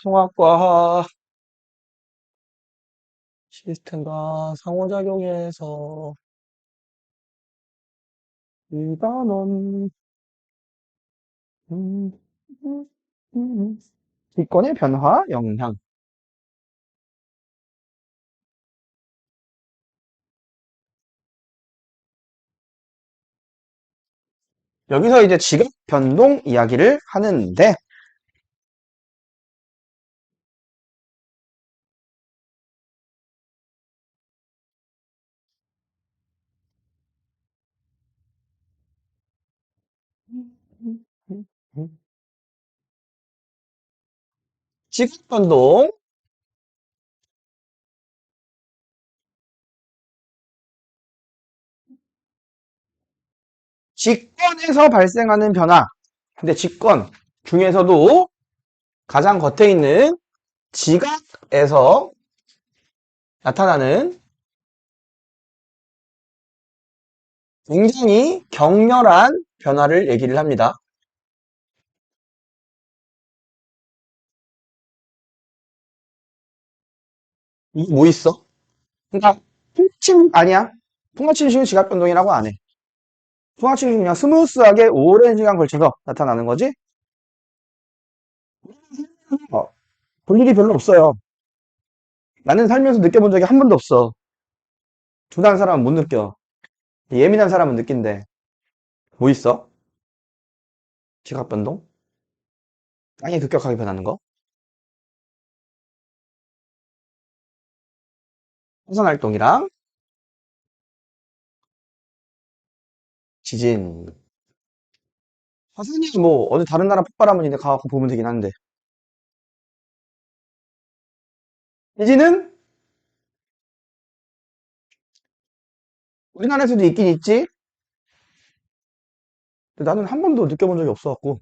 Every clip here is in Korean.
통합과 시스템과 상호작용에서 이 단원 음, 음, 기권의 변화 영향. 여기서 이제 지각 변동 이야기를 하는데 지각 변동 직권에서 발생하는 변화. 근데 직권 중에서도 가장 겉에 있는 지각에서 나타나는 굉장히 격렬한 변화를 얘기를 합니다. 이게 뭐 있어? 그러니까 통합침 아니야. 통합침식은 지각 변동이라고 안 해. 통합침식은 그냥 스무스하게 오랜 시간 걸쳐서 나타나는 거지. 어, 볼 일이 별로 없어요. 나는 살면서 느껴본 적이 한 번도 없어. 둔한 사람은 못 느껴. 예민한 사람은 느낀대. 뭐 있어? 지각 변동? 땅이 급격하게 변하는 거? 화산 활동이랑 지진. 화산이 뭐 어느 다른 나라 폭발하면 이제 가갖고 보면 되긴 한데. 지진은 우리나라에서도 있긴 있지. 근데 나는 한 번도 느껴본 적이 없어갖고.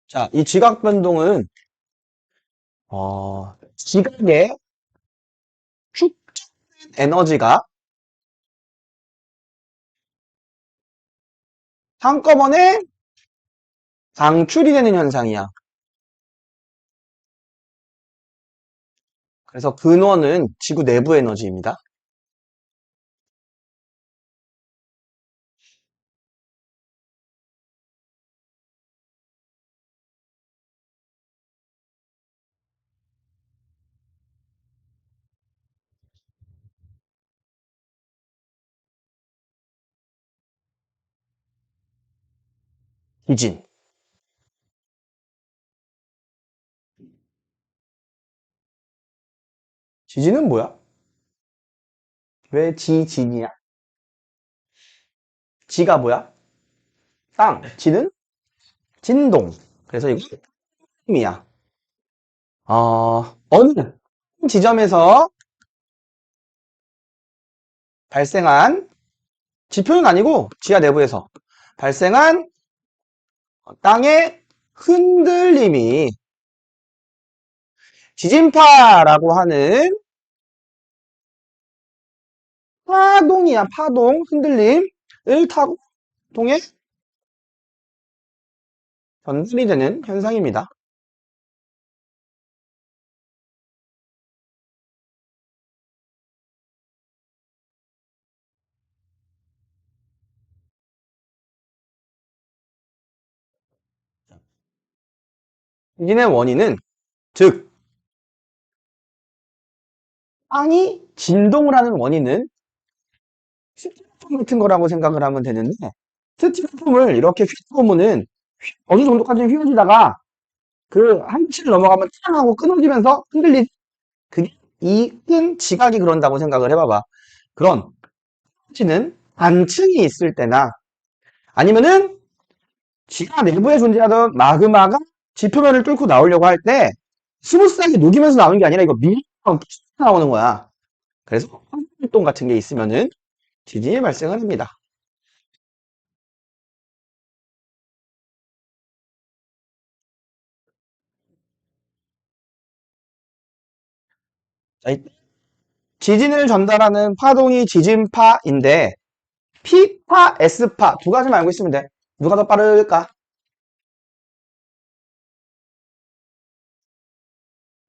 자, 이 지각 변동은 지각의 축적된 에너지가 한꺼번에 방출이 되는 현상이야. 그래서 근원은 지구 내부 에너지입니다. 지진. 지진은 뭐야? 왜 지진이야? 지가 뭐야? 땅. 지는 진동. 그래서 이거 힘이야. 어느 지점에서 발생한 지표는 아니고 지하 내부에서 발생한 땅의 흔들림이 지진파라고 하는 파동이야. 파동, 흔들림을 타고 통해 전달이 되는 현상입니다. 지진의 원인은 즉 땅이 진동을 하는 원인은 스티로폼 같은 거라고 생각을 하면 되는데 스티로폼을 이렇게 휘어보면은 어느 정도까지 휘어지다가 그 한치를 넘어가면 탕 하고 끊어지면서 흔들리 그게 이 큰 지각이 그런다고 생각을 해봐봐. 그런 한치는 반층이 있을 때나 아니면은 지하 내부에 존재하던 마그마가 지표면을 뚫고 나오려고 할 때 스무스하게 녹이면서 나오는 게 아니라 이거 밀처럼 나오는 거야. 그래서 활동 같은 게 있으면은 지진이 발생을 합니다. 자, 지진을 전달하는 파동이 지진파인데 P파, S파 두 가지만 알고 있으면 돼. 누가 더 빠를까?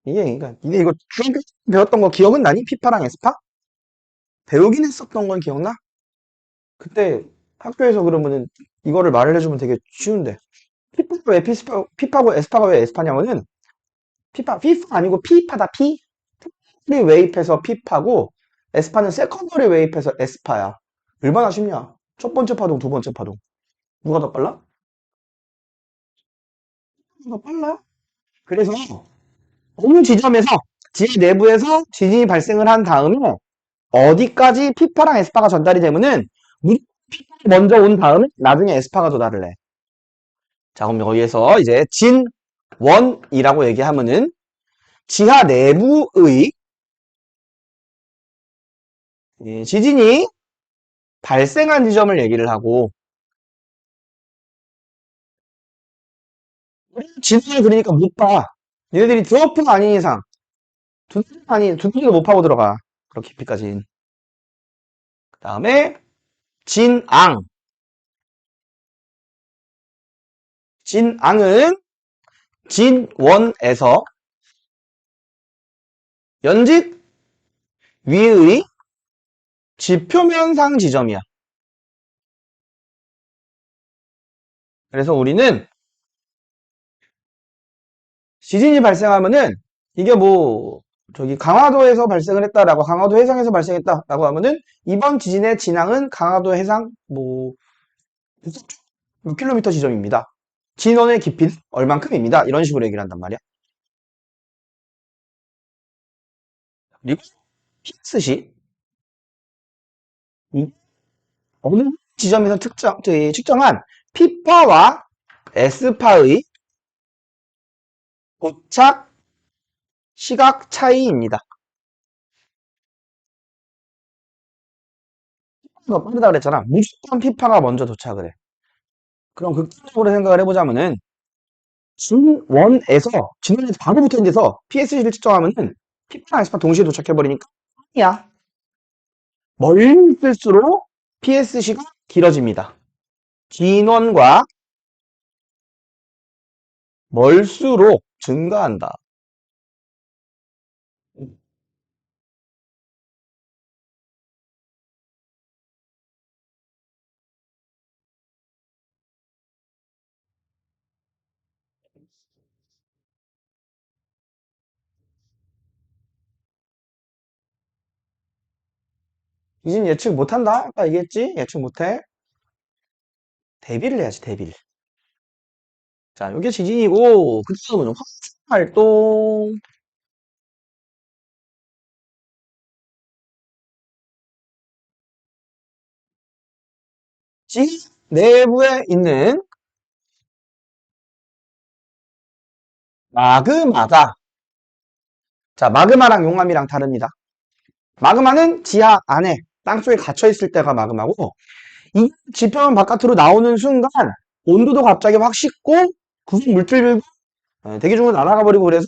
이게 이거 중학교 때 배웠던 거 기억은 나니? 피파랑 에스파? 배우긴 했었던 건 기억나? 그때 학교에서 그러면은 이거를 말을 해주면 되게 쉬운데. 피파고 에스파가 왜 에스파냐면은 피파 아니고 피파다 피? 프리 웨이프에서 피파고 에스파는 세컨더리 웨이프에서 에스파야. 얼마나 쉽냐? 첫 번째 파동, 두 번째 파동. 누가 더 빨라? 누가 빨라? 그래서 어느 지점에서 지하 내부에서 지진이 발생을 한 다음에 어디까지 피파랑 에스파가 전달이 되면은 무조건 피파가 먼저 온 다음에 나중에 에스파가 도달을 해. 자, 그럼 여기에서 이제 진원이라고 얘기하면은 지하 내부의 지진이 발생한 지점을 얘기를 하고 지진을 그러니까 못 봐. 얘네들이 드워프가 아닌 이상 두뇌도 못 파고 들어가. 그렇게 깊이까지. 그 다음에 진앙. 진앙은 진원에서 연짓 위의 지표면상 지점이야. 그래서 우리는 지진이 발생하면은 이게 뭐 저기 강화도에서 발생을 했다라고 강화도 해상에서 발생했다라고 하면은 이번 지진의 진앙은 강화도 해상 뭐 몇 킬로미터 지점입니다. 진원의 깊이는 얼만큼입니다. 이런 식으로 얘기를 한단 말이야. 그리고 피스시 어느 지점에서 측정한 피파와 에스파의 도착 시각 차이입니다. 피파가 빠르다 그랬잖아. 무조건 피파가 먼저 도착을 해. 그럼 극단적으로 생각을 해보자면은 진원에서 바로 붙어 있는 데서 PSC를 측정하면은 피파랑 에스파 동시에 도착해버리니까 아니야. 멀리 있을수록 PSC가 길어집니다. 진원과 멀수록 증가한다. 지진 예측 못한다? 아까 얘기했지? 예측 못해. 대비를 해야지, 대비를. 자, 요게 지진이고, 그 다음은 활동. 지 내부에 있는 마그마가, 자, 마그마랑 용암이랑 다릅니다. 마그마는 지하 안에, 땅속에 갇혀있을 때가 마그마고, 이 지표면 바깥으로 나오는 순간, 온도도 갑자기 확 식고, 구속 물질들도 대기중으로 날아가 버리고 그래서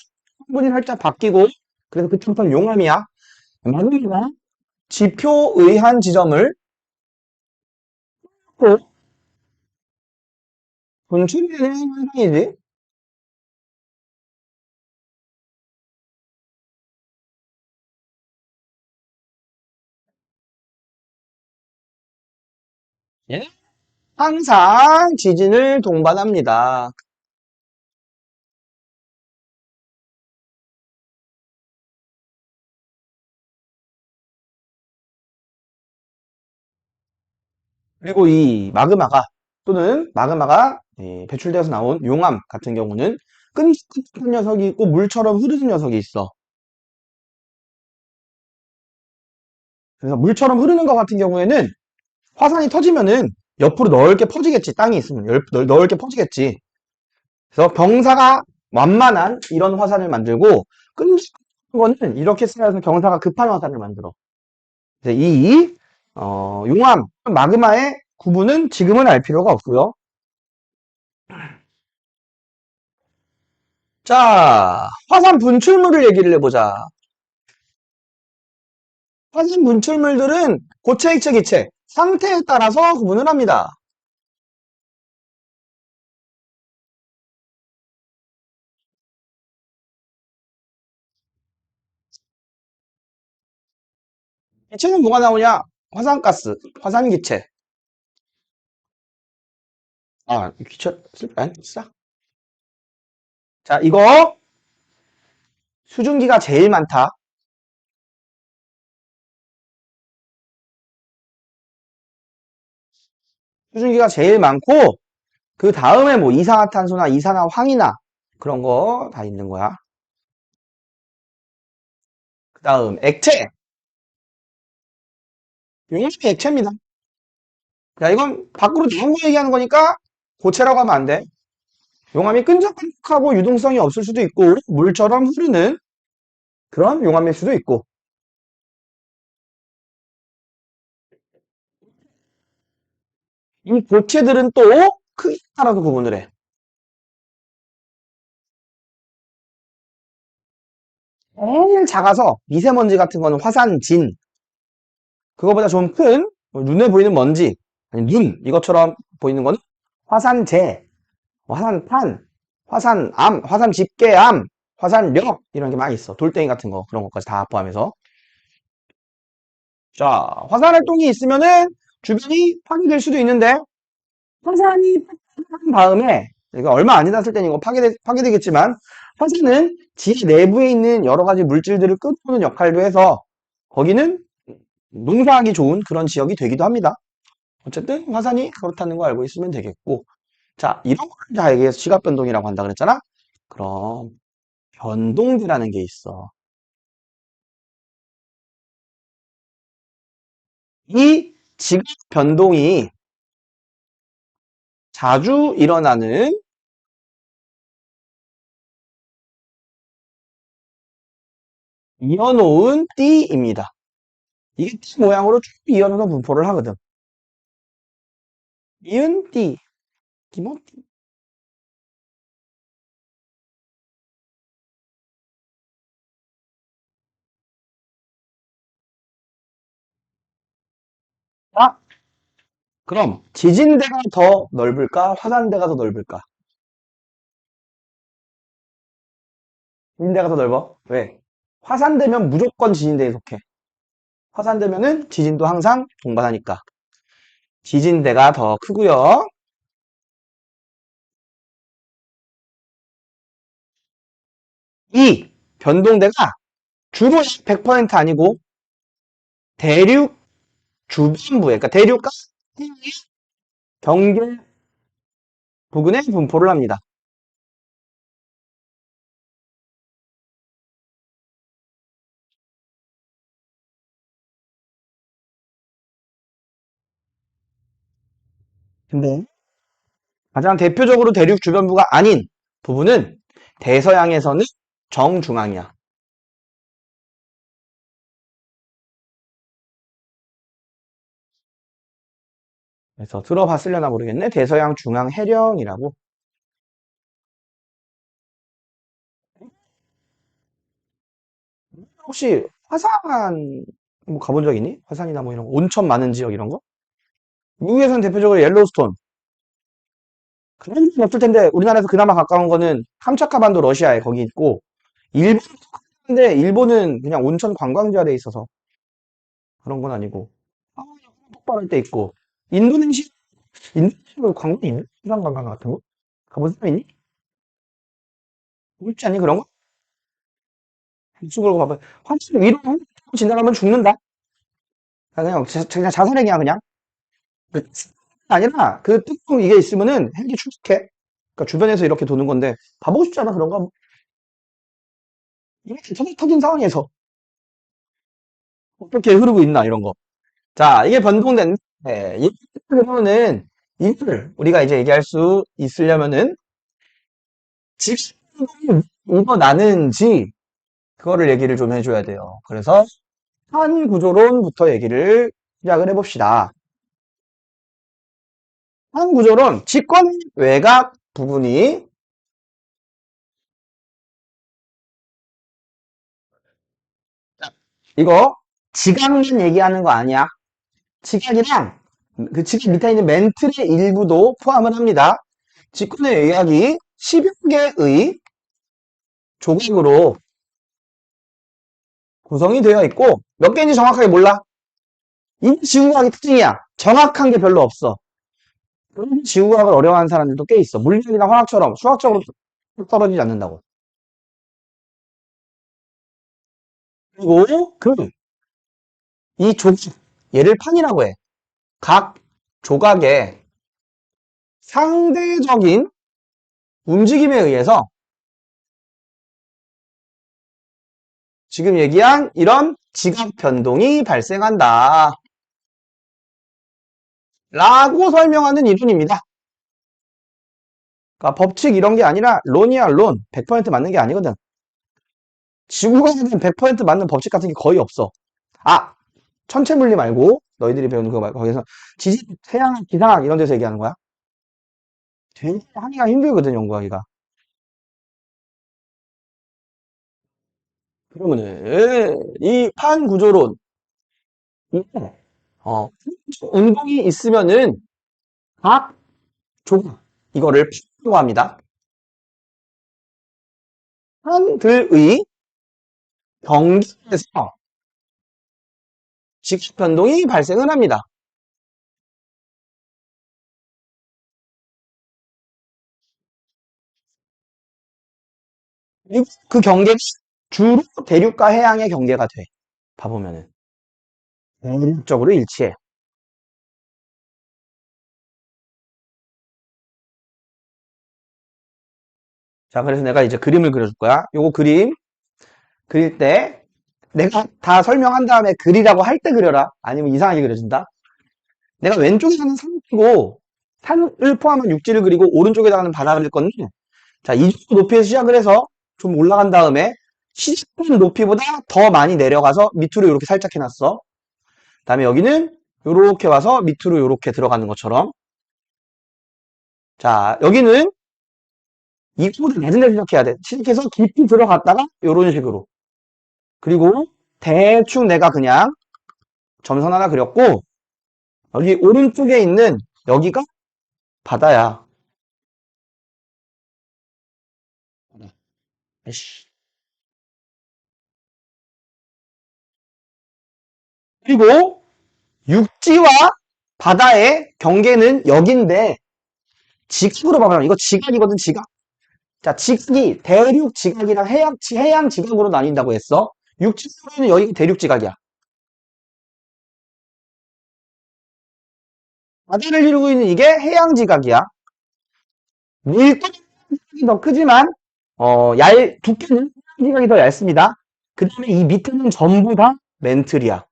성분이 살짝 바뀌고, 그래서 그 첨판 용암이야. 마그마가 지표의 한 지점을 또 분출되는 현상이지. 예? 항상 지진을 동반합니다. 그리고 이 마그마가 또는 마그마가 배출되어서 나온 용암 같은 경우는 끈적끈적한 녀석이 있고 물처럼 흐르는 녀석이 있어. 그래서 물처럼 흐르는 것 같은 경우에는 화산이 터지면은 옆으로 넓게 퍼지겠지. 땅이 있으면 넓게 퍼지겠지. 그래서 병사가 완만한 이런 화산을 만들고 끈적한 거는 이렇게 쓰면서 경사가 급한 화산을 만들어. 그래서 용암, 마그마의 구분은 지금은 알 필요가 없고요. 자, 화산 분출물을 얘기를 해보자. 화산 분출물들은 고체, 액체, 기체, 상태에 따라서 구분을 합니다. 기체는 뭐가 나오냐? 화산가스, 화산기체. 아, 기체, 아니, 쓰자. 자, 이거 수증기가 제일 많다. 수증기가 제일 많고, 그 다음에 뭐 이산화탄소나 이산화황이나 그런 거 다 있는 거야. 그 다음, 액체. 용암이 액체입니다. 야, 이건 밖으로 나온 거 얘기하는 거니까 고체라고 하면 안 돼. 용암이 끈적끈적하고 유동성이 없을 수도 있고, 물처럼 흐르는 그런 용암일 수도 있고. 이 고체들은 또 크기에 따라서 구분을 해. 제일 작아서 미세먼지 같은 거는 화산진, 그거보다 좀 큰 눈에 보이는 먼지, 아니 눈 이것처럼 보이는 거는 화산재, 화산탄, 화산암, 화산집게암, 화산력 이런 게 많이 있어. 돌덩이 같은 거 그런 것까지 다 포함해서. 자, 화산 활동이 있으면은 주변이 파괴될 수도 있는데 화산이 파괴한 다음에 이거 얼마 안 지났을 때는 이거 파괴되겠지만 화산은 지 내부에 있는 여러 가지 물질들을 끌어오는 역할도 해서 거기는 농사하기 좋은 그런 지역이 되기도 합니다. 어쨌든 화산이 그렇다는 거 알고 있으면 되겠고 자 이런 걸 다 얘기해서 시각 변동이라고 한다 그랬잖아. 그럼 변동대라는 게 있어. 이 지각 변동이 자주 일어나는 이어놓은 띠입니다. 이게 띠 모양으로 쭉 이어놓은 분포를 하거든. 이은 띠, 기모띠. 자, 그럼 지진대가 더 넓을까? 화산대가 더 넓을까? 지진대가 더 넓어. 왜? 화산대면 무조건 지진대에 속해. 화산대면은 지진도 항상 동반하니까. 지진대가 더 크고요. 이 변동대가 주로 100% 아니고 대륙 주변부에, 그러니까 대륙과 해역의 경계 부근에 분포를 합니다. 근데 가장 대표적으로 대륙 주변부가 아닌 부분은 대서양에서는 정중앙이야. 그래서 들어봤으려나 모르겠네. 대서양 중앙 해령이라고. 혹시 화산 뭐 가본 적 있니? 화산이나 뭐 이런 거. 온천 많은 지역 이런 거? 미국에서는 대표적으로 옐로우스톤. 그런 건 없을 텐데 우리나라에서 그나마 가까운 거는 캄차카반도 러시아에 거기 있고 일본인데 일본은 그냥 온천 관광지화 돼 있어서 그런 건 아니고 아, 폭발할 때 있고 인도네시아 인도네시아 관광 있네? 수상 관광 같은 거? 가본 사람 있니? 있지 않니 그런 거? 이쪽으로 가봐. 환경 위로 지나가면 죽는다. 그냥 그냥 자살행위야 그냥. 그 아니라 그 뚜껑 이게 있으면은 헬기 출격해. 그러니까 주변에서 이렇게 도는 건데 가보고 싶지 않아 그런 거. 이렇게 터진 상황에서 어떻게 흐르고 있나 이런 거. 자, 이게 변동된 그러면은 이걸 우리가 이제 얘기할 수 있으려면은 직선이 일어나는지 그거를 얘기를 좀 해줘야 돼요. 그래서 한 구조론부터 얘기를 시작을 해봅시다. 한 구조론 직권 외곽 부분이 이거 지각만 얘기하는 거 아니야. 지각이랑 그 지각 밑에 있는 멘틀의 일부도 포함을 합니다. 직권의 외곽이 10여 개의 조각으로 구성이 되어 있고 몇 개인지 정확하게 몰라. 이게 지구과학의 특징이야. 정확한 게 별로 없어. 그래서 지구과학을 어려워하는 사람들도 꽤 있어. 물리학이나 화학처럼 수학적으로 떨어지지 않는다고. 그리고 이 조각, 얘를 판이라고 해. 각 조각의 상대적인 움직임에 의해서 지금 얘기한 이런 지각 변동이 발생한다. 라고 설명하는 이론입니다. 그러니까 법칙 이런 게 아니라 론이야, 론. 100% 맞는 게 아니거든. 지구과학은 100% 맞는 법칙 같은 게 거의 없어. 아, 천체물리 말고 너희들이 배우는 거 말고 거기서 지질, 태양학, 기상학 이런 데서 얘기하는 거야. 되게 하기가 힘들거든, 연구하기가. 그러면은 이 판 구조론 이게 운동이 있으면은 각 조각 이거를 판이라고 합니다. 판들의 경계에서 직접 변동이 발생을 합니다. 그리고 그 경계가 주로 대륙과 해양의 경계가 돼. 봐보면은 대륙적으로 일치해. 자, 그래서 내가 이제 그림을 그려줄 거야. 요거 그림 그릴 때 내가 다 설명한 다음에 그리라고 할 때 그려라. 아니면 이상하게 그려준다. 내가 왼쪽에서는 산을 그리고 산을 포함한 육지를 그리고 오른쪽에다가는 바다를 그릴 건데 자, 이 정도 높이에서 시작을 해서 좀 올라간 다음에 시작하는 높이보다 더 많이 내려가서 밑으로 이렇게 살짝 해놨어. 다음에 여기는 이렇게 와서 밑으로 이렇게 들어가는 것처럼 자, 여기는 이거보다 낮은 데서 시작해야 돼. 시작해서 깊이 들어갔다가 이런 식으로 그리고 대충 내가 그냥 점선 하나 그렸고 여기 오른쪽에 있는 여기가 바다야. 아이씨. 그리고 육지와 바다의 경계는 여긴데 지각으로 봐봐요. 이거 지각이거든, 지각. 자, 지각이 대륙 지각이랑 해양 지각으로 나뉜다고 했어. 육지는 여기가 대륙 지각이야. 바다를 이루고 있는 이게 해양 지각이야. 밀도는 더 크지만 두께는 해양 지각이 더 얇습니다. 그 다음에 이 밑에는 전부 다 멘틀이야.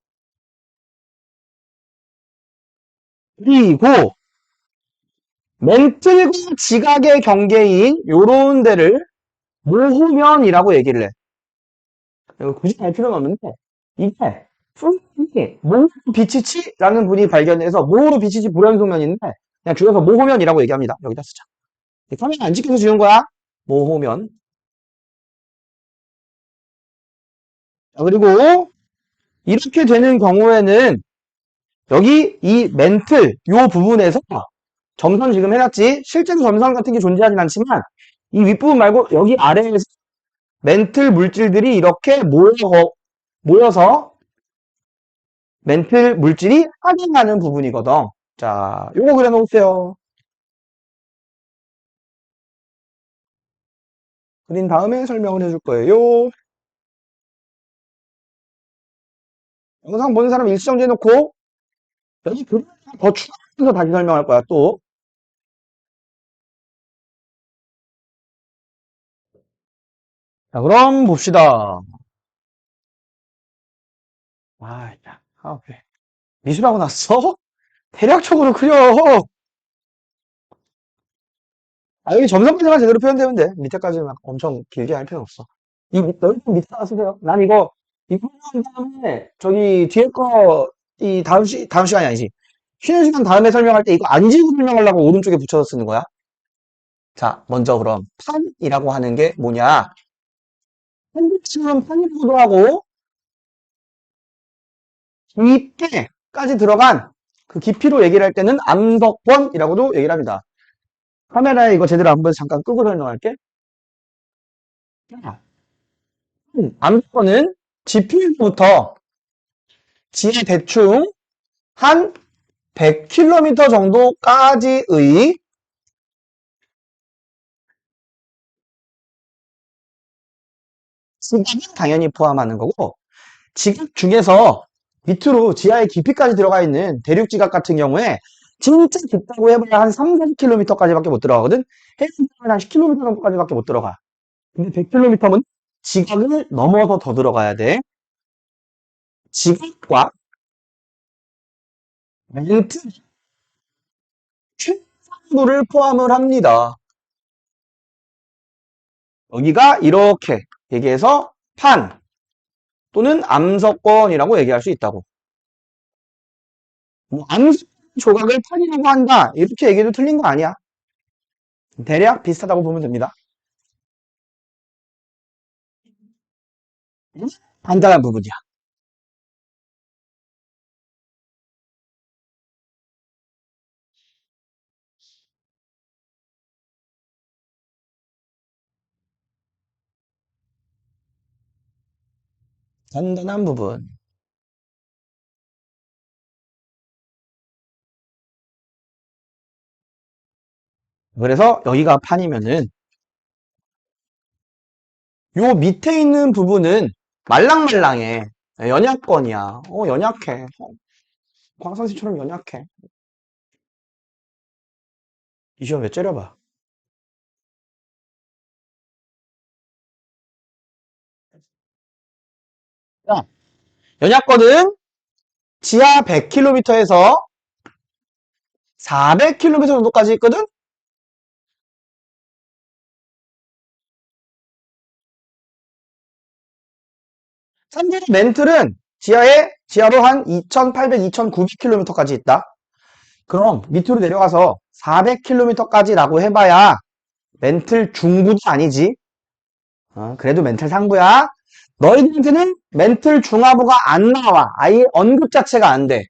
그리고 멘틀과 지각의 경계인 요런 데를 모호면이라고 얘기를 해. 이거 굳이 알 필요는 없는데 이게 풀이 모호 비치치라는 분이 발견해서 모호로 비치치 불연소면인데 그냥 줄여서 모호면이라고 얘기합니다. 여기다 쓰자. 카메라 안 찍혀서 지운 거야. 모호면. 자, 그리고 이렇게 되는 경우에는 여기 이 멘틀 요 부분에서 점선 지금 해놨지. 실제로 점선 같은 게 존재하진 않지만 이 윗부분 말고 여기 아래에서 멘틀 물질들이 이렇게 모여서 멘틀 물질이 확인하는 부분이거든. 자, 요거 그려놓으세요. 그린 다음에 설명을 해줄 거예요. 영상 보는 사람 일시정지 해놓고 여기 그림 더 추가해서 다시 설명할 거야 또. 자, 그럼 봅시다. 아, 야, 그래. 미술하고 났어? 대략적으로 그려. 아, 여기 점선까지만 제대로 표현되면 돼. 밑에까지 막 엄청 길게 할 필요 없어. 넓은 밑에다 쓰세요. 난 이거 한 다음에, 저기, 뒤에 거, 다음 시간이 아니지. 쉬는 시간 다음에 설명할 때 이거 안 지우고 설명하려고 오른쪽에 붙여서 쓰는 거야. 자, 먼저 그럼, 판이라고 하는 게 뭐냐. 한국식은 판이라고도 하고, 깊게까지 들어간 그 깊이로 얘기를 할 때는 암석권이라고도 얘기를 합니다. 카메라에 이거 제대로 안 보여서 잠깐 끄고 설명할게. 자, 암석권은 지표에서부터 지에 대충 한 100km 정도까지의 지각은 당연히 포함하는 거고, 지각 중에서 밑으로 지하의 깊이까지 들어가 있는 대륙 지각 같은 경우에 진짜 깊다고 해봐야 한 3, 40km까지밖에 못 들어가거든. 해수면 한 10km 정도까지밖에 못 들어가. 근데 100km면 지각을 넘어서 더 들어가야 돼. 지각과 멘트 최상부를 포함을 합니다. 여기가 이렇게 얘기해서 판 또는 암석권이라고 얘기할 수 있다고. 뭐 암석 조각을 판이라고 한다 이렇게 얘기해도 틀린 거 아니야. 대략 비슷하다고 보면 됩니다. 간단한 부분이야. 간단한 부분. 그래서 여기가 판이면은 요 밑에 있는 부분은 말랑말랑해. 연약권이야. 연약해. 광산시처럼 연약해. 이 시험 왜 째려봐. 자, 연약권은 지하 100km에서 400km 정도까지 있거든? 참고로 멘틀은 지하로 한 2800, 2900km까지 있다. 그럼 밑으로 내려가서 400km까지라고 해봐야 멘틀 중부도 아니지. 그래도 멘틀 상부야. 너희들한테는 멘틀 중하부가 안 나와. 아예 언급 자체가 안 돼.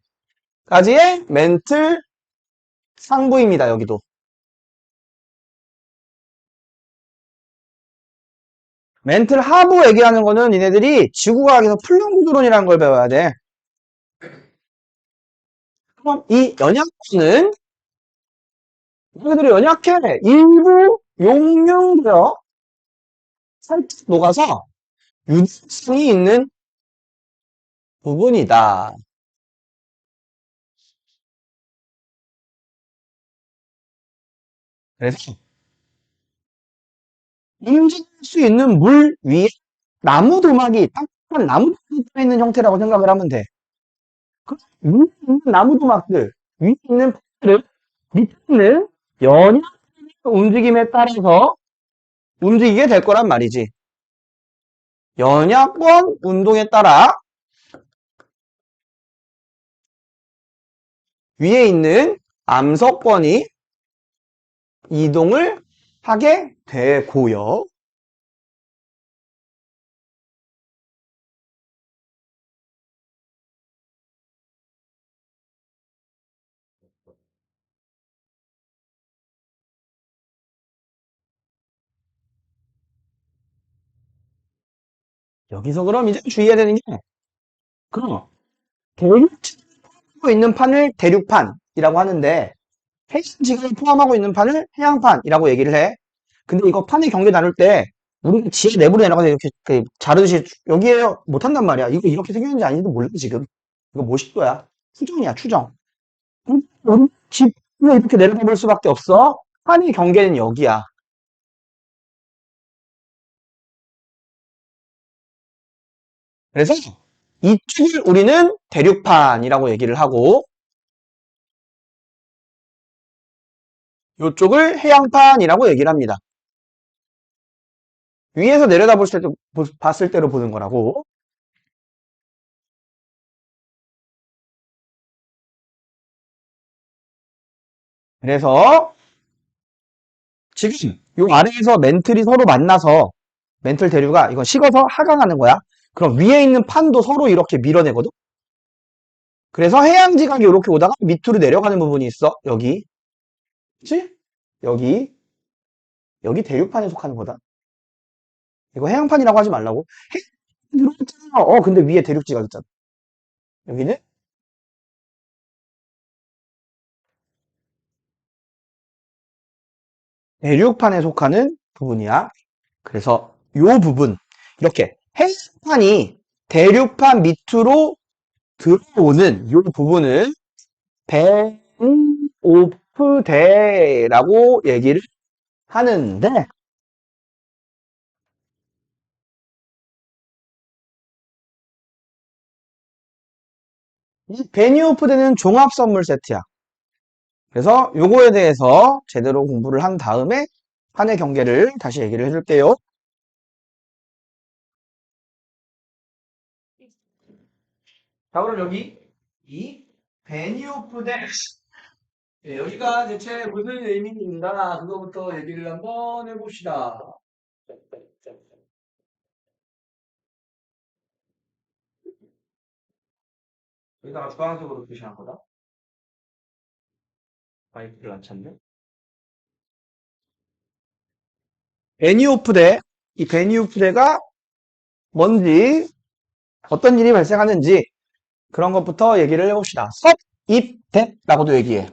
까지의 멘틀 상부입니다. 여기도. 멘틀 하부 얘기하는 거는 니네들이 지구과학에서 플룸 구조론이라는 걸 배워야 돼. 그럼 이 연약분은 얘네들이 연약해. 일부 용융되어 살짝 녹아서 유독성이 있는 부분이다. 그래서 움직일 수 있는 물 위에 나무 도막이 딱딱한 나무 도막이 떠있는 형태라고 생각을 하면 돼. 그 위에 있는 나무 도막들, 위에 있는 파들은 밑에 있는 연약 움직임에 따라서 움직이게 될 거란 말이지. 연약권 운동에 따라 위에 있는 암석권이 이동을 하게 되고요. 여기서 그럼 이제 주의해야 되는 게, 그럼 대륙지를 포함하고 있는 판을 대륙판이라고 하는데 해상지각을 포함하고 있는 판을 해양판이라고 얘기를 해. 근데 이거 판의 경계 나눌 때 우리 지하 내부로 내려가서 이렇게 자르듯이 여기에 못한단 말이야. 이거 이렇게 생겼는지 아닌지도 몰라 지금. 이거 뭐식도야? 추정이야 추정. 우리 집에 이렇게 내려다볼 수밖에 없어. 판의 경계는 여기야. 그래서 이쪽을 우리는 대륙판이라고 얘기를 하고 이쪽을 해양판이라고 얘기를 합니다. 위에서 내려다볼 때도 봤을 때로 보는 거라고. 그래서 지금 요 아래에서 멘틀이 서로 만나서 멘틀 대류가 이건 식어서 하강하는 거야. 그럼 위에 있는 판도 서로 이렇게 밀어내거든. 그래서 해양지각이 이렇게 오다가 밑으로 내려가는 부분이 있어. 여기. 그치? 여기. 여기 대륙판에 속하는 거다. 이거 해양판이라고 하지 말라고. 해양 들어있잖아. 근데 위에 대륙지각 있잖아. 여기는 대륙판에 속하는 부분이야. 그래서 요 부분, 이렇게 해상판이 대륙판 밑으로 들어오는 요 부분을 밴 오프 대라고 얘기를 하는데, 이 베뉴 오프 대는 종합 선물 세트야. 그래서 요거에 대해서 제대로 공부를 한 다음에 판의 경계를 다시 얘기를 해줄게요. 자, 그럼 여기 이 베뉴 오프 대, 예, 여기가 대체 무슨 의미인가 그거부터 얘기를 한번 해봅시다. 여기다가 주황색으로 표시한 거다. 마이크를 안 찾네. 베니오프대, 이 베니오프대가 뭔지, 어떤 일이 발생하는지 그런 것부터 얘기를 해봅시다. 섭입대라고도 얘기해.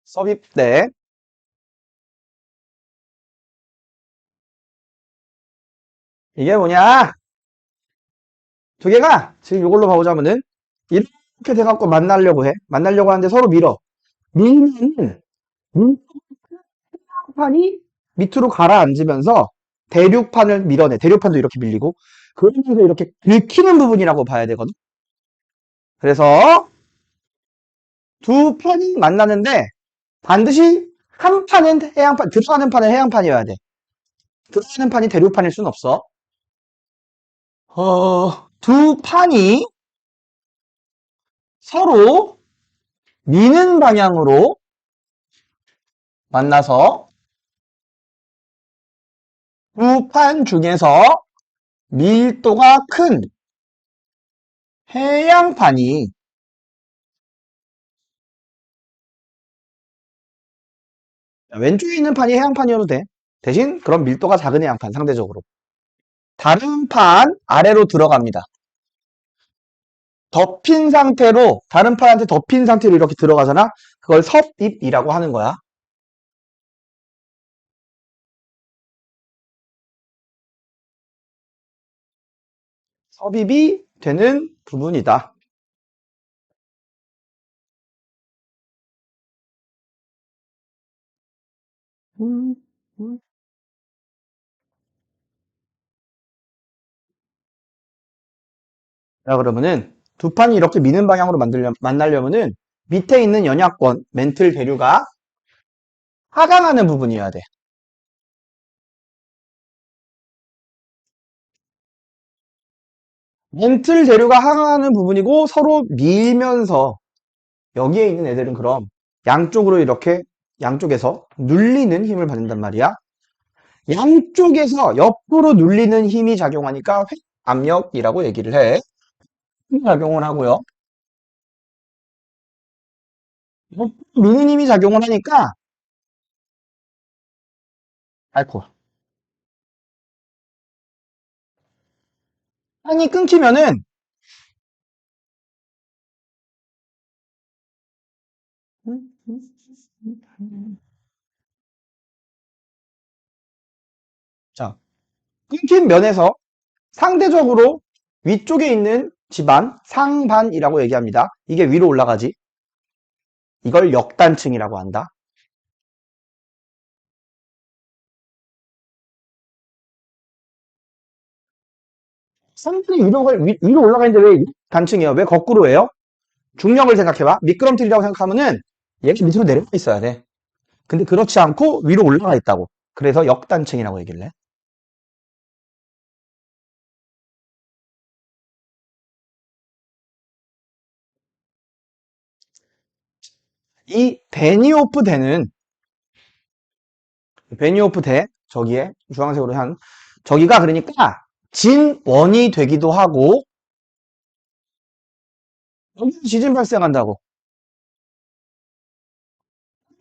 섭입대. 이게 뭐냐? 두 개가 지금 이걸로 봐보자면은 이렇게 돼갖고 만나려고 해. 만나려고 하는데 서로 밀어. 밀면은 밀판이 밑으로 가라앉으면서 대륙판을 밀어내. 대륙판도 이렇게 밀리고 그러면서 이렇게 긁히는 부분이라고 봐야 되거든. 그래서 두 판이 만나는데 반드시 한 판은 해양판, 들어가는 판은 해양판이어야 돼. 들어가는 판이 대륙판일 순 없어. 두 판이 서로 미는 방향으로 만나서 두 판 중에서 밀도가 큰 해양판이, 왼쪽에 있는 판이 해양판이어도 돼. 대신 그런 밀도가 작은 해양판, 상대적으로. 다른 판 아래로 들어갑니다. 덮인 상태로, 다른 판한테 덮인 상태로 이렇게 들어가잖아? 그걸 섭입이라고 하는 거야. 섭입이 되는 부분이다. 음, 음. 자, 그러면은 두 판이 이렇게 미는 방향으로 만나려면은 밑에 있는 연약권, 멘틀 대류가 하강하는 부분이어야 돼. 멘틀 대류가 하강하는 부분이고 서로 밀면서 여기에 있는 애들은 그럼 양쪽으로 이렇게 양쪽에서 눌리는 힘을 받는단 말이야. 양쪽에서 옆으로 눌리는 힘이 작용하니까 압력이라고 얘기를 해. 작용을 하고요. 옆으로 미는 힘이 작용을 하니까 알코. 판이 끊기면은 자, 끊긴 면에서 상대적으로 위쪽에 있는 집안, 상반이라고 얘기합니다. 이게 위로 올라가지. 이걸 역단층이라고 한다. 상반이 위로 올라가는데 왜 단층이에요? 왜 거꾸로 해요? 중력을 생각해봐. 미끄럼틀이라고 생각하면은 얘가 밑으로 내려가 있어야 돼. 근데 그렇지 않고 위로 올라가 있다고. 그래서 역단층이라고 얘기를 해. 이 베니오프 대는, 베니오프 대, 저기에 주황색으로 한, 저기가 그러니까 진원이 되기도 하고, 여기서 지진 발생한다고.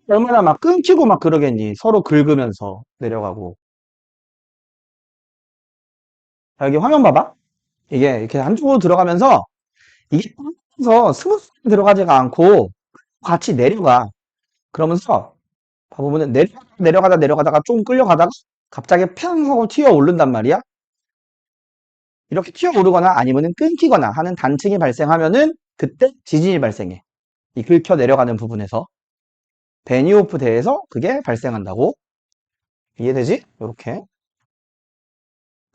얼마나 막 끊기고 막 그러겠니. 서로 긁으면서 내려가고. 자, 여기 화면 봐봐. 이게 이렇게 한쪽으로 들어가면서 이게 그래서 스무스 들어가지가 않고 같이 내려가. 그러면서 봐보면은 내려가다가 좀 끌려가다가 갑자기 팡 하고 튀어 오른단 말이야. 이렇게 튀어 오르거나 아니면은 끊기거나 하는 단층이 발생하면은 그때 지진이 발생해. 이 긁혀 내려가는 부분에서 베니오프 대에서 그게 발생한다고. 이해되지? 이렇게.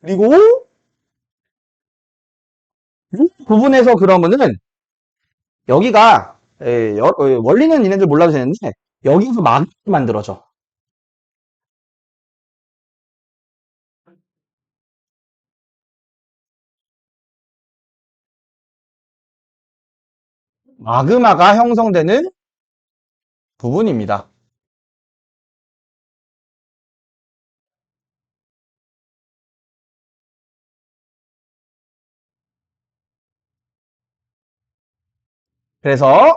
그리고 이 부분에서 그러면은 여기가 원리는 얘네들 몰라도 되는데 여기서 마그마 만들어져. 마그마가 형성되는 부분입니다. 그래서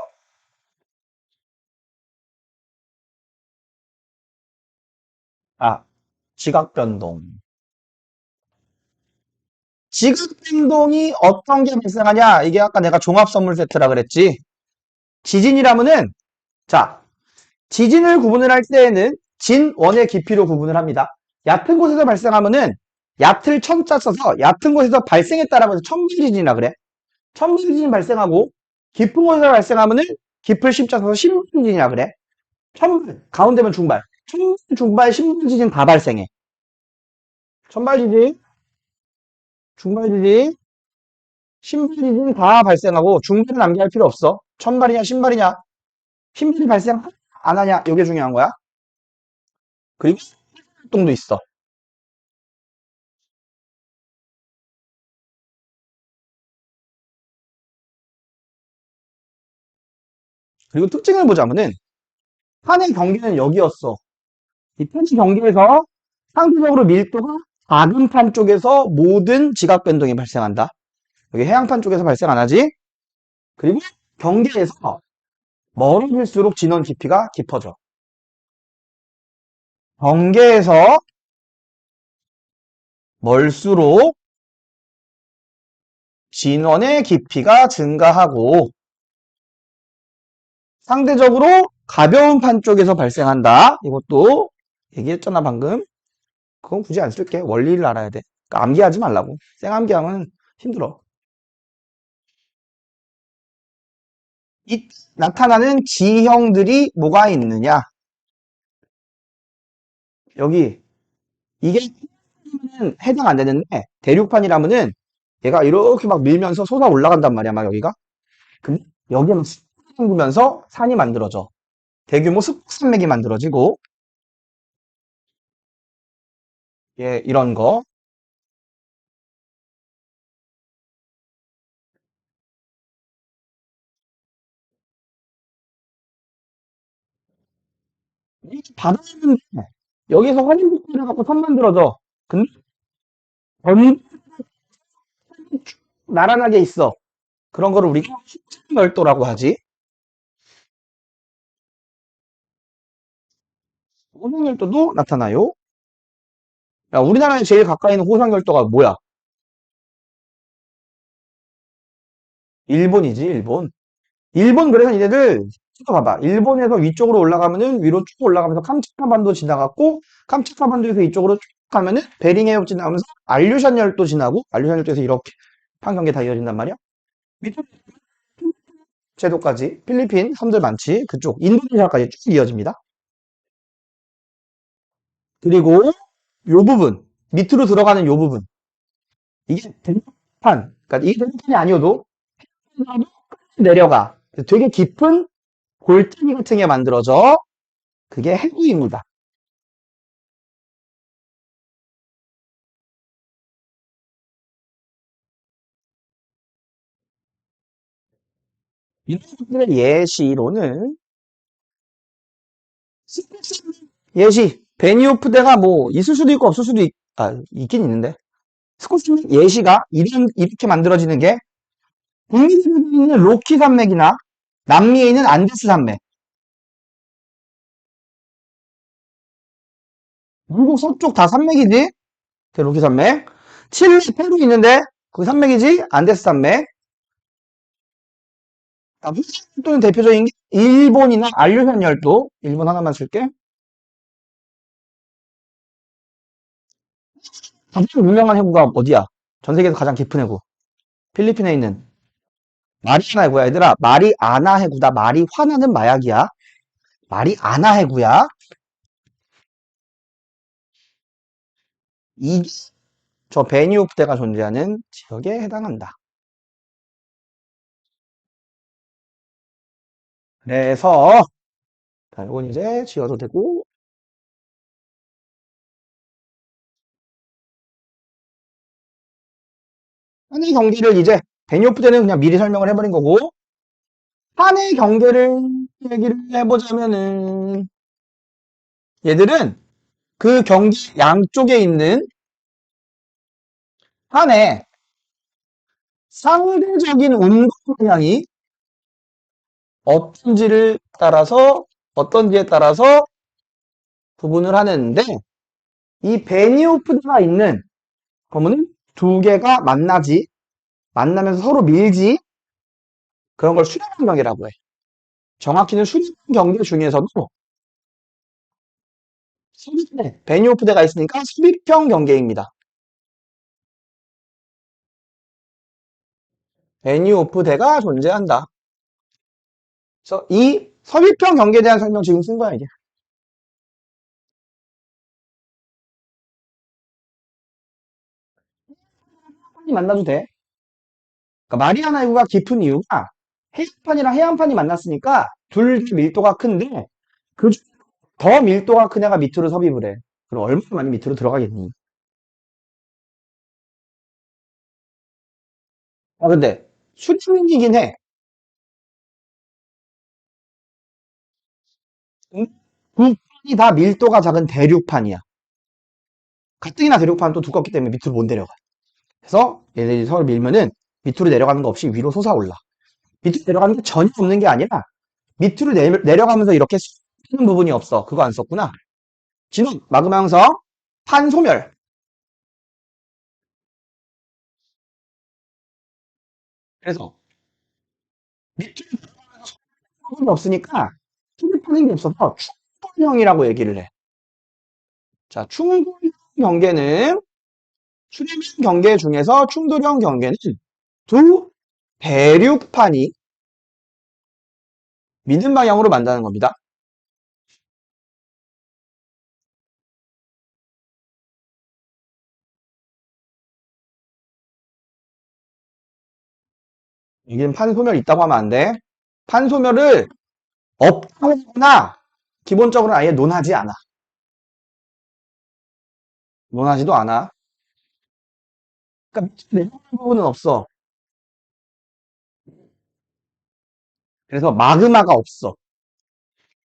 아 지각 변동. 지각 변동이 어떤 게 발생하냐? 이게 아까 내가 종합 선물 세트라 그랬지. 지진이라면은 자 지진을 구분을 할 때에는 진원의 깊이로 구분을 합니다. 얕은 곳에서 발생하면은 얕을 천자 써서 얕은 곳에서 발생했다라고 해서 천분지진이라 그래. 천분지진 발생하고 깊은 곳에서 발생하면은 깊을 심자 써서 신분지진이라 그래. 천발 가운데면 중발. 천발, 중발, 신분지진 다 발생해. 천발지진, 중발지진, 신발지진 다 발생하고 중발은 암기할 필요 없어. 천발이냐 신발이냐 신발이 발생 안 하냐 이게 중요한 거야. 그리고 활동도 있어. 그리고 특징을 보자면은 판의 경계는 여기였어. 이 판의 경계에서 상대적으로 밀도가 작은 판 쪽에서 모든 지각 변동이 발생한다. 여기 해양판 쪽에서 발생 안 하지? 그리고 경계에서 멀어질수록 진원 깊이가 깊어져. 경계에서 멀수록 진원의 깊이가 증가하고 상대적으로 가벼운 판 쪽에서 발생한다. 이것도 얘기했잖아 방금. 그건 굳이 안 쓸게. 원리를 알아야 돼. 그러니까 암기하지 말라고. 생암기하면 힘들어. 이 나타나는 지형들이 뭐가 있느냐? 여기 이게 해당 안 되는데 대륙판이라면은 얘가 이렇게 막 밀면서 솟아 올라간단 말이야, 막 여기가. 근데 여기는 솟구면서 산이 만들어져. 대규모 습산맥이 만들어지고 예, 이런 거. 이렇게 바다였는데 여기서 화산폭발을 갖고 산 만들어져. 근데 전 나란하게 있어. 그런 거를 우리가 식량열도라고 하지. 호상열도도 나타나요. 야, 우리나라에 제일 가까이 있는 호상열도가 뭐야? 일본이지, 일본. 일본 그래서 이네들 봐봐. 일본에서 위쪽으로 올라가면은 위로 쭉 올라가면서 캄차카 반도 지나갔고 캄차카 반도에서 이쪽으로 쭉 가면은 베링 해협 지나면서 알류션 열도 지나고 알류션 열도에서 이렇게 판경계 다 이어진단 말이야. 밑으로 제도까지 필리핀 섬들 많지. 그쪽 인도네시아까지 쭉 이어집니다. 그리고 요 부분 밑으로 들어가는 요 부분 이게 대륙판. 그러니까 이게 대륙판이 아니어도 내려가. 되게 깊은 골짜기 같은 게 만들어져. 그게 해구입니다. 이들의 예시로는 예시 베니오프대가 뭐 있을 수도 있고 없을 수도 있긴 있는데 스코틀랜드 예시가 이렇게 만들어지는 게 북미에 있는 로키 산맥이나 남미에 있는 안데스 산맥 미국 서쪽 다 산맥이지 로키 산맥 칠레 페루 있는데 그 산맥이지 안데스 산맥 또는 대표적인 게 일본이나 안류산 열도. 일본 하나만 쓸게. 가장 유명한 해구가 어디야? 전 세계에서 가장 깊은 해구. 필리핀에 있는 마리아나 해구야, 얘들아. 마리아나 해구다. 마리화나는 마약이야. 마리아나 해구야. 이게 저 베니오프대가 존재하는 지역에 해당한다. 그래서 자, 이건 이제 지워도 되고 한의 경계를 이제 베니오프대는 그냥 미리 설명을 해버린 거고 한의 경계를 얘기를 해보자면은 얘들은 그 경계 양쪽에 있는 한의 상대적인 운동 방향이 어떤지를 따라서 어떤지에 따라서 구분을 하는데 이 베니오프대가 있는 그러면은 두 개가 만나면서 서로 밀지 그런 걸 수렴 경계라고 해. 정확히는 수렴 경계 중에서도 섭입대, 베니오프대가 있으니까 섭입형 경계입니다. 베니오프대가 존재한다. 그래서 이 섭입형 경계에 대한 설명 지금 쓴 거야 이제. 빨리 만나도 돼. 그러니까 마리아나 해구가 깊은 이유가 해안판이랑 해안판이 만났으니까 둘 밀도가 큰데 그 중 더 밀도가 큰 애가 밑으로 섭입을 해. 그럼 얼마나 많이 밑으로 들어가겠니? 아 근데 수직이긴 해. 두 판이 다 밀도가 작은 대륙판이야. 가뜩이나 대륙판은 또 두껍기 때문에 밑으로 못 내려가. 그래서 얘네들이 서로 밀면은 밑으로 내려가는 거 없이 위로 솟아올라. 밑으로 내려가는 게 전혀 없는 게 아니라 밑으로 내려가면서 이렇게 쏘는 부분이 없어. 그거 안 썼구나. 진원, 마그마 형성, 판소멸. 그래서 밑으로 내려가면서 부분이 없으니까 뚫을 파는 게 없어서 충돌형이라고 얘기를 해. 자, 충돌형 경계는 수렴형 경계 중에서 충돌형 경계는 두 대륙판이 믿는 방향으로 만다는 겁니다. 여기는 판소멸 있다고 하면 안 돼. 판소멸을 없다고 하거나 기본적으로 아예 논하지 않아. 논하지도 않아. 그러니까 내려가는 부분은 없어. 그래서 마그마가 없어.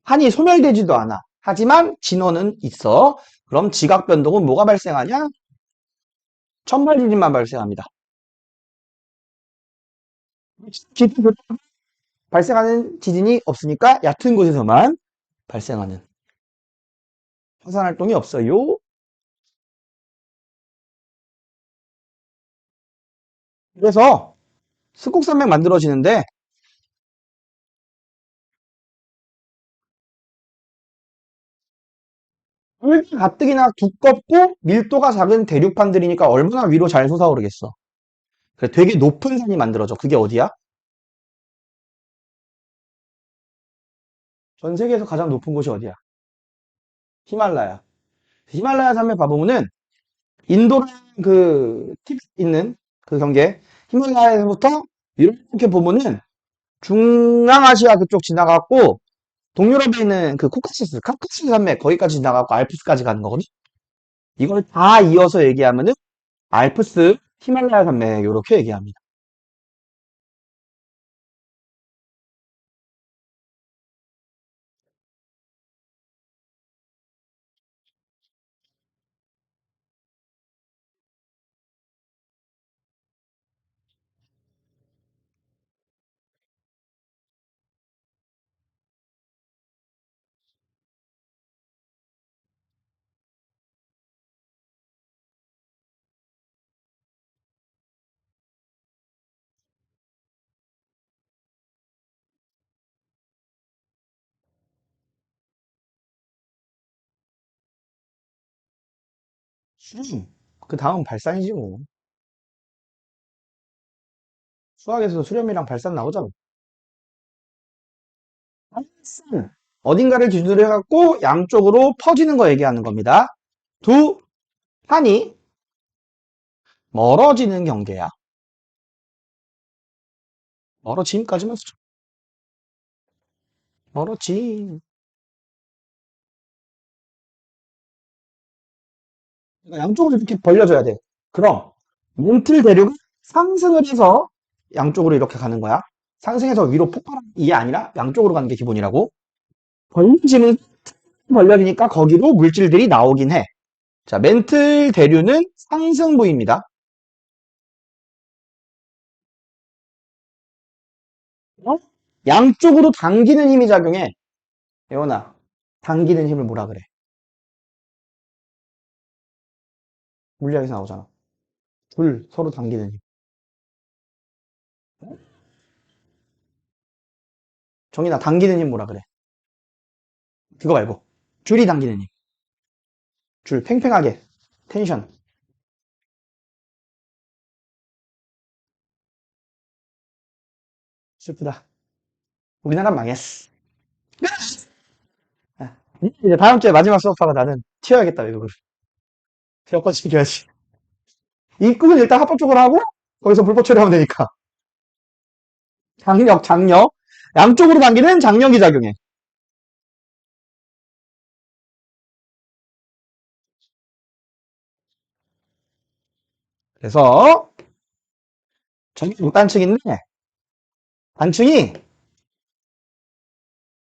한이 소멸되지도 않아. 하지만 진원은 있어. 그럼 지각 변동은 뭐가 발생하냐? 천발지진만 발생합니다. 깊은 곳 발생하는 지진이 없으니까 얕은 곳에서만 발생하는 화산 활동이 없어요. 그래서 스곡산맥 만들어지는데 물이 가뜩이나 두껍고 밀도가 작은 대륙판들이니까 얼마나 위로 잘 솟아오르겠어. 그래 되게 높은 산이 만들어져. 그게 어디야? 전 세계에서 가장 높은 곳이 어디야? 히말라야. 히말라야 산맥 봐보면은 인도랑 그 티벳 있는 그 경계 히말라야에서부터 이렇게 보면은 중앙아시아 그쪽 지나갔고 동유럽에 있는 그 카카시스 산맥 거기까지 지나가고 알프스까지 가는 거거든. 이걸 다 이어서 얘기하면은 알프스 히말라야 산맥 이렇게 얘기합니다. 수렴. 그 다음 발산이지 뭐. 수학에서도 수렴이랑 발산 나오잖아. 발산. 어딘가를 기준으로 해갖고 양쪽으로 퍼지는 거 얘기하는 겁니다. 두 판이 멀어지는 경계야. 멀어짐까지만 쓰죠. 멀어짐. 그러니까 양쪽으로 이렇게 벌려줘야 돼. 그럼 멘틀 대륙은 상승을 해서 양쪽으로 이렇게 가는 거야. 상승해서 위로 폭발하는 게 아니라 양쪽으로 가는 게 기본이라고. 벌려지는 벌려지니까 거기로 물질들이 나오긴 해. 자, 멘틀 대류는 상승부입니다. 어? 양쪽으로 당기는 힘이 작용해. 예원아, 당기는 힘을 뭐라 그래? 물리학에서 나오잖아. 둘, 서로 당기는 힘. 정인아, 당기는 힘 뭐라 그래? 그거 말고. 줄이 당기는 힘. 줄, 팽팽하게. 텐션. 슬프다. 우리나라 망했어. 아, 이제 다음 주에 마지막 수업하고 나는 튀어야겠다, 이거. 여권 챙겨야지. 입국은 일단 합법적으로 하고, 거기서 불법 처리하면 되니까. 장력, 장력. 양쪽으로 당기는 장력이 작용해. 그래서, 저기 단층인데, 단층이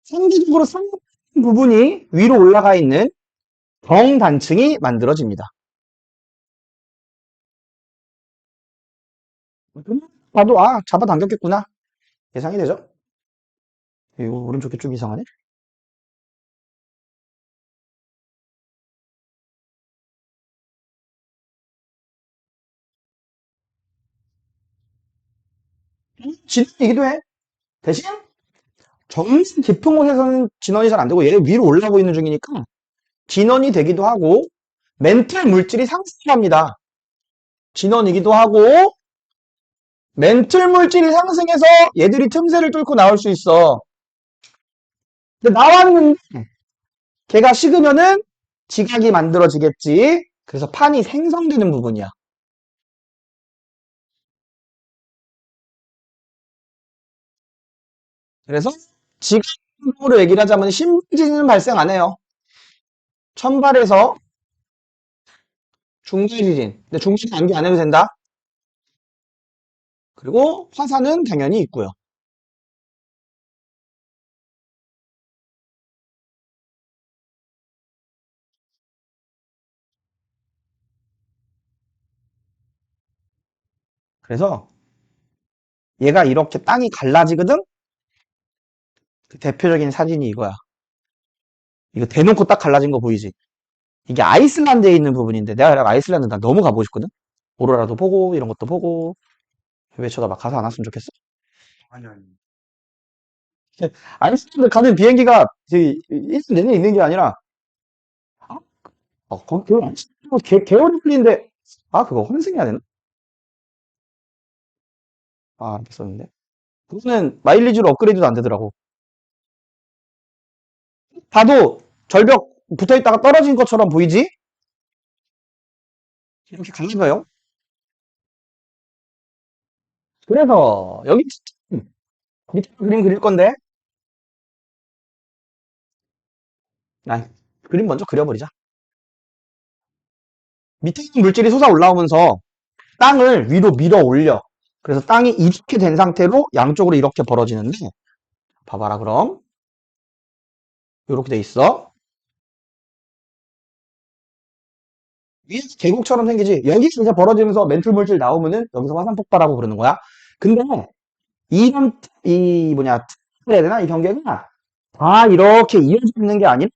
상대적으로 상 부분이 위로 올라가 있는 정단층이 만들어집니다. 봐도, 아, 잡아당겼겠구나. 예상이 되죠? 이거 오른쪽이 좀 이상하네? 진원이기도 해. 대신, 정말 깊은 곳에서는 진원이 잘 안 되고, 얘를 위로 올라가고 있는 중이니까, 진원이 되기도 하고, 멘탈 물질이 상승합니다. 진원이기도 하고, 멘틀 물질이 상승해서 얘들이 틈새를 뚫고 나올 수 있어. 근데 나왔는데 걔가 식으면은 지각이 만들어지겠지. 그래서 판이 생성되는 부분이야. 그래서 지각으로 얘기를 하자면 심지는 발생 안 해요. 천발에서 중발지진. 근데 중발은 암기 안 해도 된다. 그리고 화산은 당연히 있고요. 그래서 얘가 이렇게 땅이 갈라지거든? 그 대표적인 사진이 이거야. 이거 대놓고 딱 갈라진 거 보이지? 이게 아이슬란드에 있는 부분인데 내가 아이슬란드 나 너무 가보고 싶거든? 오로라도 보고 이런 것도 보고 왜 쳐다 막 가서 안 왔으면 좋겠어? 아니, 아니. 아이슬란드 가는 비행기가 저기 1년 내내 있는 게 아니라 거기 개월이 풀린데 아 그거 환승해야 되나? 아 알겠었는데 그거는 마일리지로 업그레이드도 안 되더라고. 봐도 절벽 붙어있다가 떨어진 것처럼 보이지? 이렇게 갈라져요. 그래서 여기 밑에 그림 그릴 건데 아 그림 먼저 그려버리자. 밑에 있는 물질이 솟아 올라오면서 땅을 위로 밀어 올려. 그래서 땅이 이렇게 된 상태로 양쪽으로 이렇게 벌어지는데 봐봐라 그럼 이렇게 돼 있어. 위에서 계곡처럼 생기지. 여기 진짜 벌어지면서 멘틀 물질 나오면은 여기서 화산 폭발하고 그러는 거야. 근데 이런 이 뭐냐 해야 되나 이 경계가 다 이렇게 이어져 있는 게 아니라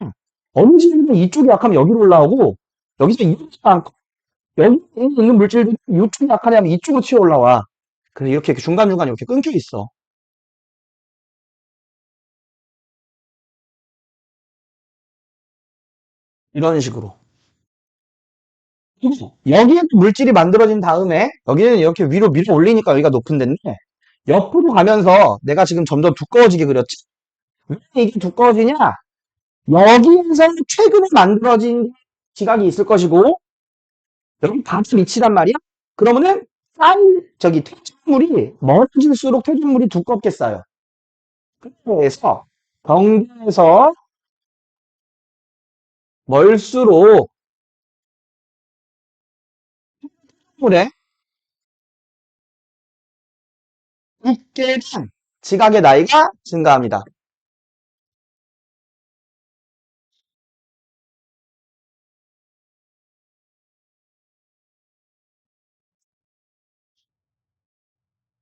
어느 지점은 이쪽이 약하면 여기로 올라오고 여기서 이렇지 않고 여기 있는 물질들이 이쪽이 약하냐면 이쪽으로 튀어 올라와. 그래서 이렇게 중간중간 이렇게 끊겨 있어. 이런 식으로. 여기에 물질이 만들어진 다음에 여기는 이렇게 위로 밀어 올리니까 여기가 높은 데인데 옆으로 가면서 내가 지금 점점 두꺼워지게 그렸지? 왜 이게 두꺼워지냐? 여기에서 최근에 만들어진 지각이 있을 것이고 여기 바로 밑이란 말이야? 그러면은 저기 퇴적물이 멀어질수록 퇴적물이 두껍게 쌓여. 그래서 경계에서 멀수록 물의 두께랑 지각의 나이가 증가합니다.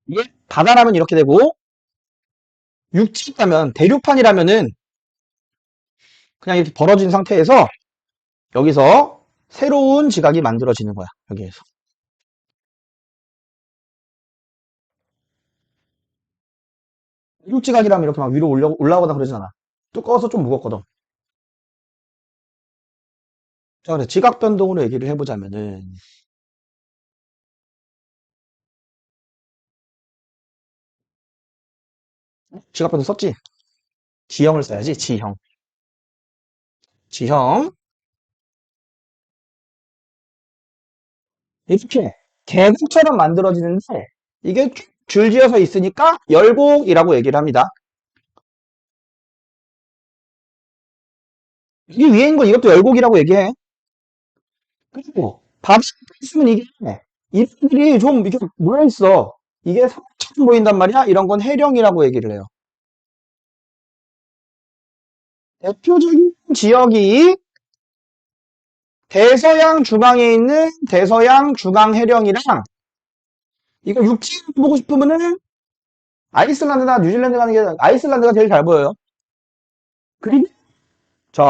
이게 바다라면 이렇게 되고 육지라면 대륙판이라면은 그냥 이렇게 벌어진 상태에서 여기서 새로운 지각이 만들어지는 거야. 여기에서. 대륙지각이라면 이렇게 막 위로 올라오거나 그러진 않아. 두꺼워서 좀 무겁거든. 자, 그래. 지각 변동으로 얘기를 해보자면은 지각 변동 썼지? 지형을 써야지. 지형. 지형. 이렇게 계곡처럼 만들어지는데 이게 줄지어서 있으니까 열곡이라고 얘기를 합니다. 이게 위에 있는 거 이것도 열곡이라고 얘기해. 그리고 바다 있으면 이게 이들이 좀 이렇게 모여있어. 이게 섬처럼 보인단 말이야. 이런 건 해령이라고 얘기를 해요. 대표적인 지역이 대서양 중앙에 있는 대서양 중앙 해령이랑 이거 육지 보고 싶으면은 아이슬란드나 뉴질랜드 가는 게 아이슬란드가 제일 잘 보여요. 그리고 자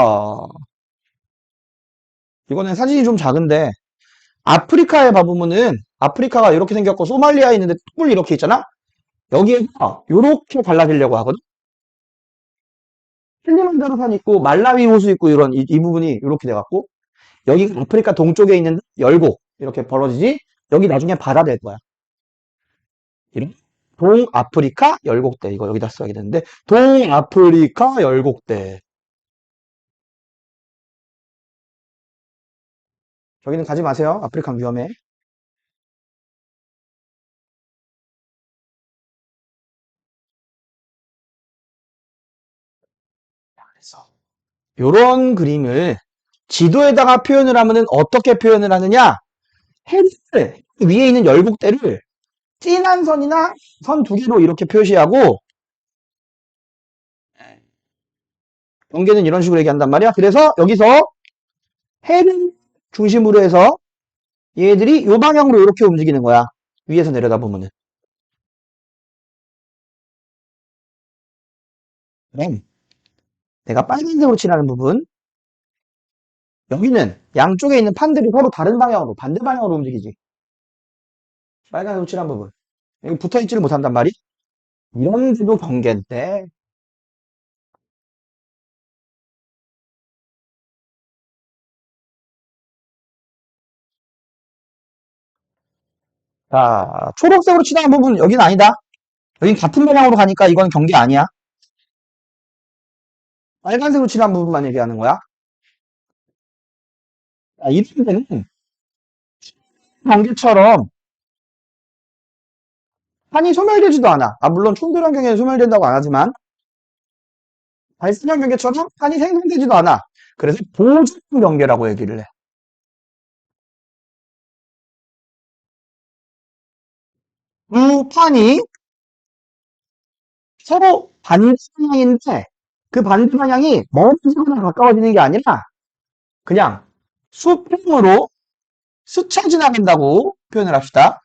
이거는 사진이 좀 작은데 아프리카에 봐보면은 아프리카가 이렇게 생겼고 소말리아에 있는데 뿔 이렇게 있잖아. 여기에서 이렇게 갈라지려고 하거든. 킬리만자로산 있고 말라위 호수 있고 이런 이 부분이 이렇게 돼갖고 여기가 아프리카 동쪽에 있는 열곡 이렇게 벌어지지. 여기 나중에 바다 될 거야. 이런 동아프리카 열곡대 이거 여기다 써야 되는데 동아프리카 열곡대 저기는 가지 마세요. 아프리카 위험해. 그래서 요런 그림을 지도에다가 표현을 하면은 어떻게 표현을 하느냐? 해를 위에 있는 열곡대를 진한 선이나 선 두 개로 이렇게 표시하고 경계는 이런 식으로 얘기한단 말이야. 그래서 여기서 해를 중심으로 해서 얘들이 요 방향으로 이렇게 움직이는 거야. 위에서 내려다 보면은. 그럼 내가 빨간색으로 칠하는 부분 여기는 양쪽에 있는 판들이 서로 다른 방향으로 반대 방향으로 움직이지. 빨간색으로 칠한 부분. 여기 붙어있지를 못한단 말이. 이런 데도 경계인데 자 초록색으로 칠한 부분 여기는 아니다. 여긴 같은 방향으로 가니까 이건 경계 아니야. 빨간색으로 칠한 부분만 얘기하는 거야. 자, 이런 데는 경계처럼 판이 소멸되지도 않아. 아, 물론 충돌한 경계는 소멸된다고 안 하지만 발생형 경계처럼 판이 생성되지도 않아. 그래서 보존 경계라고 얘기를 해. 두 판이 서로 반대 방향인데 그 반대 방향이 멀어지거나 가까워지는 게 아니라 그냥 수평으로 스쳐 지나간다고 표현을 합시다.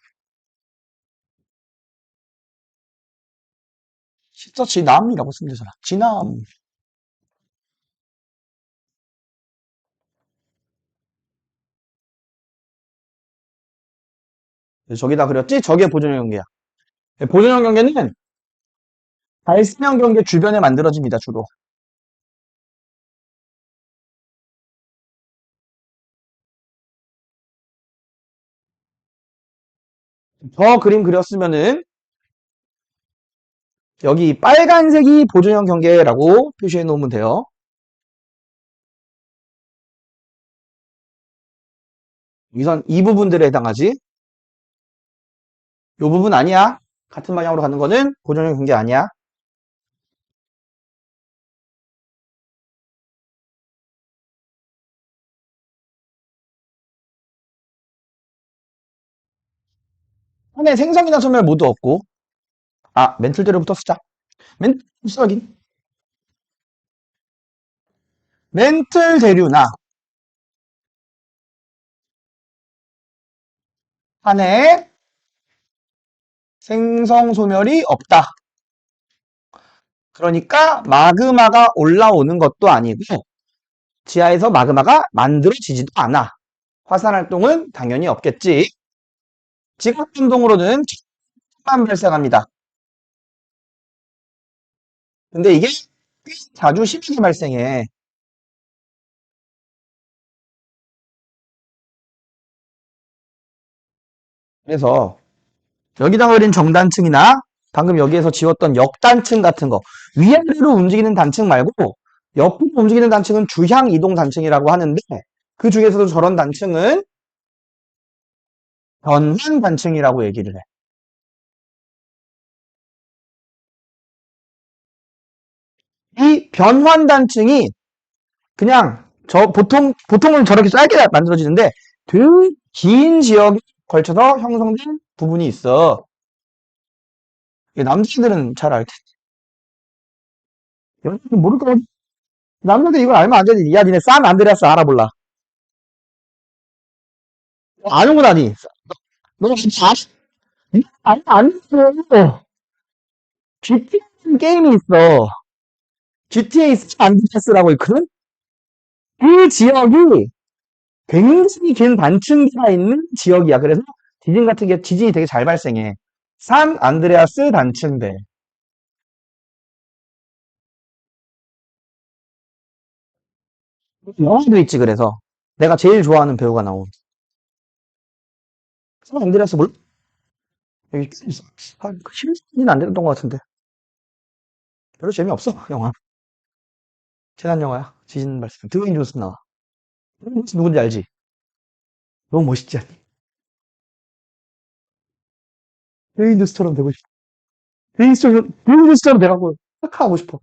스쳐 지남이라고 쓰면 되잖아. 지남. 저기다 그렸지? 저게 보존형 경계야. 보존형 경계는 발생형 경계 주변에 만들어집니다, 주로. 저 그림 그렸으면은 여기 빨간색이 보존형 경계라고 표시해 놓으면 돼요. 우선 이 부분들에 해당하지. 이 부분 아니야. 같은 방향으로 가는 거는 보존형 경계 아니야. 안에 생성이나 소멸 모두 없고. 아, 멘틀대로부터 쓰자. 멘틀 쓰긴. 멘틀 대류나 한해 생성 소멸이 없다. 그러니까 마그마가 올라오는 것도 아니고 지하에서 마그마가 만들어지지도 않아. 화산 활동은 당연히 없겠지. 지각 운동으로는 만 발생합니다. 근데 이게 꽤 자주 심하게 발생해. 그래서 여기다 그린 정단층이나 방금 여기에서 지웠던 역단층 같은 거 위아래로 움직이는 단층 말고 옆으로 움직이는 단층은 주향 이동 단층이라고 하는데 그 중에서도 저런 단층은 변환 단층이라고 얘기를 해. 이 변환 단층이 그냥 보통은 저렇게 짧게 만들어지는데 되게 긴 지역에 걸쳐서 형성된 부분이 있어. 남자들은 잘 알 텐데. 여자들은 모를 거 남자들 이걸 알면 안 되지. 야, 니네 산 안드레아스 알아볼라. 아는구나, 니. 너 진짜 안 돼. GTA 게임이 있어. GTA 산 안드레아스라고 있거든? 그 지역이 굉장히 긴 단층대가 있는 지역이야. 그래서 지진이 되게 잘 발생해. 산 안드레아스 단층대. 영화도 있지, 그래서. 내가 제일 좋아하는 배우가 나온. 산 안드레아스 몰라? 여기 있어. 한 10년은 안 됐던 것 같은데. 별로 재미없어, 영화. 재난 영화야. 지진 발생. 드웨인 존슨 나와. 드웨인 존슨 누군지 알지? 너무 멋있지 않니? 드웨인 존슨처럼 되고 싶어. 드웨인 존슨처럼 돼갖고, 하고 싶어.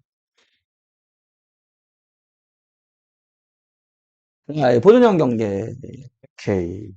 아, 보존형 경계. 오케이.